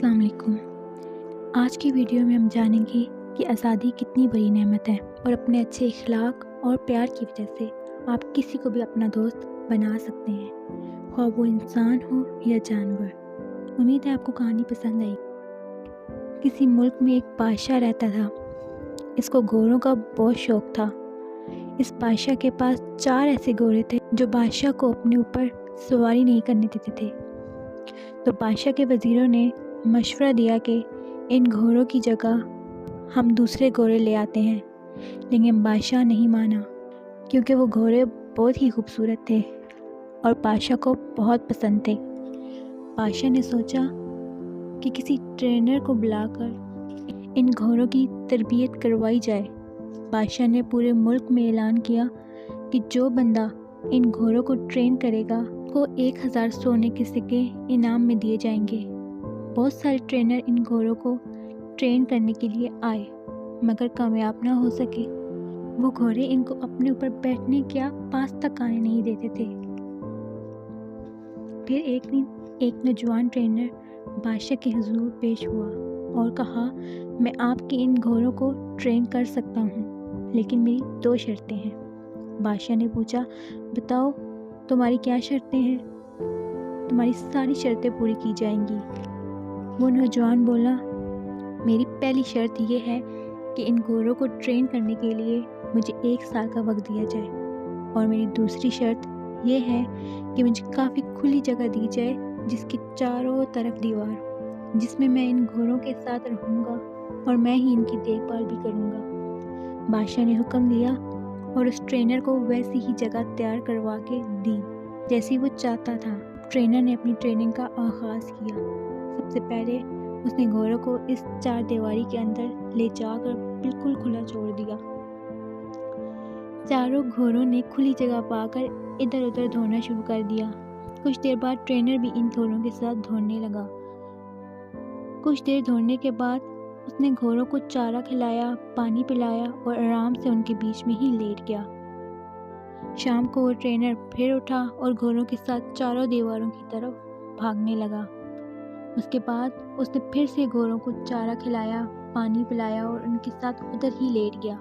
السلام علیکم۔ آج کی ویڈیو میں ہم جانیں گے کہ آزادی کتنی بڑی نعمت ہے اور اپنے اچھے اخلاق اور پیار کی وجہ سے آپ کسی کو بھی اپنا دوست بنا سکتے ہیں، خواہ وہ انسان ہو یا جانور۔ امید ہے آپ کو کہانی پسند آئی۔ کسی ملک میں ایک بادشاہ رہتا تھا۔ اس کو گھوڑوں کا بہت شوق تھا۔ اس بادشاہ کے پاس 4 ایسے گھوڑے تھے جو بادشاہ کو اپنے اوپر سواری نہیں کرنے دیتے تھے۔ تو بادشاہ کے وزیروں نے مشورہ دیا کہ ان گھوڑوں کی جگہ ہم دوسرے گھوڑے لے آتے ہیں، لیکن بادشاہ نہیں مانا کیونکہ وہ گھوڑے بہت ہی خوبصورت تھے اور بادشاہ کو بہت پسند تھے۔ بادشاہ نے سوچا کہ کسی ٹرینر کو بلا کر ان گھوڑوں کی تربیت کروائی جائے۔ بادشاہ نے پورے ملک میں اعلان کیا کہ جو بندہ ان گھوڑوں کو ٹرین کرے گا کو 1000 سونے کے سکے انعام میں دیے جائیں گے۔ بہت سارے ٹرینر ان گھوڑوں کو ٹرین کرنے کے لیے آئے مگر کامیاب نہ ہو سکے۔ وہ گھوڑے ان کو اپنے اوپر بیٹھنے کیا پاس تک آنے نہیں دیتے تھے۔ پھر ایک دن ایک نوجوان ٹرینر بادشاہ کے حضور پیش ہوا اور کہا، میں آپ کے ان گھوڑوں کو ٹرین کر سکتا ہوں، لیکن میری 2 شرطیں ہیں۔ بادشاہ نے پوچھا، بتاؤ تمہاری کیا شرطیں ہیں؟ تمہاری ساری شرطیں پوری کی جائیں گی۔ وہ نوجوان بولا، میری پہلی شرط یہ ہے کہ ان گھوڑوں کو ٹرین کرنے کے لیے مجھے 1 سال کا وقت دیا جائے، اور میری دوسری شرط یہ ہے کہ مجھے کافی کھلی جگہ دی جائے جس کے چاروں طرف دیوار ہو، جس میں میں ان گھوڑوں کے ساتھ رہوں گا اور میں ہی ان کی دیکھ بھال بھی کروں گا۔ بادشاہ نے حکم دیا اور اس ٹرینر کو ویسی ہی جگہ تیار کروا کے دی جیسی وہ چاہتا تھا۔ ٹرینر نے اپنی ٹریننگ کا آغاز کیا۔ سب سے پہلے اس نے گھوڑوں کو اس 4 دیواری کے اندر لے جا کر بالکل کھلا چھوڑ دیا۔ چاروں گھوڑوں نے کھلی جگہ پا کر ادھر ادھر دوڑنا شروع کر دیا۔ کچھ دیر بعد ٹرینر بھی ان گھوڑوں کے ساتھ دوڑنے لگا۔ کچھ دیر دوڑنے کے بعد اس نے گھوڑوں کو چارہ کھلایا، پانی پلایا اور آرام سے ان کے بیچ میں ہی لیٹ گیا۔ شام کو وہ ٹرینر پھر اٹھا اور گھوڑوں کے ساتھ چاروں دیواروں کی طرف بھاگنے لگا۔ اس کے بعد اس نے پھر سے گھوڑوں کو چارہ کھلایا، پانی پلایا اور ان کے ساتھ ادھر ہی لیٹ گیا۔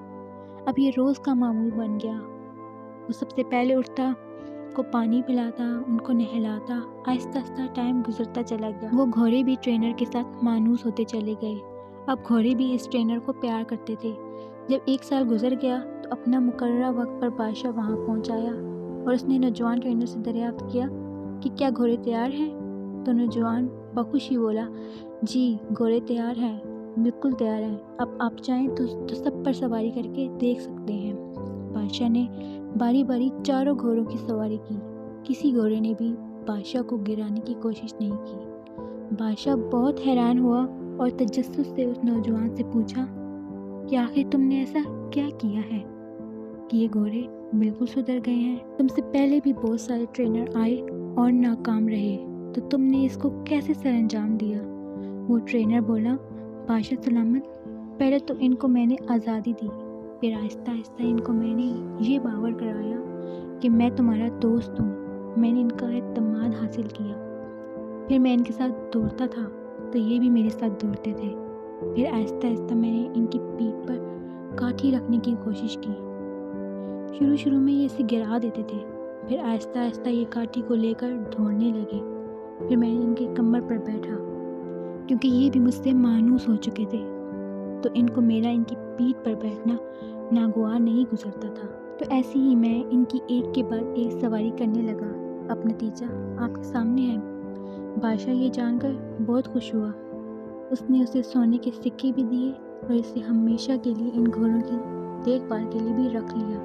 اب یہ روز کا معمول بن گیا۔ وہ سب سے پہلے اٹھتا، کو پانی پلاتا، ان کو نہلاتا۔ آہستہ آہستہ ٹائم گزرتا چلا گیا۔ وہ گھوڑے بھی ٹرینر کے ساتھ مانوس ہوتے چلے گئے۔ اب گھوڑے بھی اس ٹرینر کو پیار کرتے تھے۔ جب 1 سال گزر گیا تو اپنا مقررہ وقت پر بادشاہ وہاں پہنچایا اور اس نے نوجوان ٹرینر سے دریافت کیا کہ کیا گھوڑے تیار ہیں؟ تو نوجوان بخوشی بولا، جی گھوڑے تیار ہیں، بالکل تیار ہیں، اب آپ چاہیں تو سب پر سواری کر کے دیکھ سکتے ہیں۔ بادشاہ نے باری باری چاروں گھوڑوں کی سواری کی۔ کسی گھوڑے نے بھی بادشاہ کو گرانے کی کوشش نہیں کی۔ بادشاہ بہت حیران ہوا اور تجسس سے اس نوجوان سے پوچھا کہ آخر تم نے ایسا کیا کیا ہے کہ یہ گھوڑے بالکل سدھر گئے ہیں؟ تم سے پہلے بھی بہت سارے ٹرینر آئے اور ناکام رہے، تو تم نے اس کو کیسے سر انجام دیا؟ وہ ٹرینر بولا، بادشاہ سلامت، پہلے تو ان کو میں نے آزادی دی، پھر آہستہ آہستہ ان کو میں نے یہ باور کرایا کہ میں تمہارا دوست ہوں۔ میں نے ان کا اعتماد حاصل کیا۔ پھر میں ان کے ساتھ دوڑتا تھا تو یہ بھی میرے ساتھ دوڑتے تھے۔ پھر آہستہ آہستہ میں نے ان کی پیٹھ پر کاٹھی رکھنے کی کوشش کی۔ شروع میں یہ اسے گرا دیتے تھے، پھر آہستہ آہستہ یہ کاٹھی کو لے کر دوڑنے لگے۔ پھر میں نے ان کی کمر پر بیٹھا کیونکہ یہ بھی مجھ سے مانوس ہو چکے تھے، تو ان کو میرا ان کی پیٹھ پر بیٹھنا ناگوار نہیں گزرتا تھا۔ تو ایسے ہی میں ان کی ایک کے بعد ایک سواری کرنے لگا۔ اب نتیجہ آپ کے سامنے ہے۔ بادشاہ یہ جان کر بہت خوش ہوا۔ اس نے اسے سونے کے سکے بھی دیے اور اسے ہمیشہ کے لیے ان گھوڑوں کی دیکھ بھال کے لیے بھی رکھ لیا۔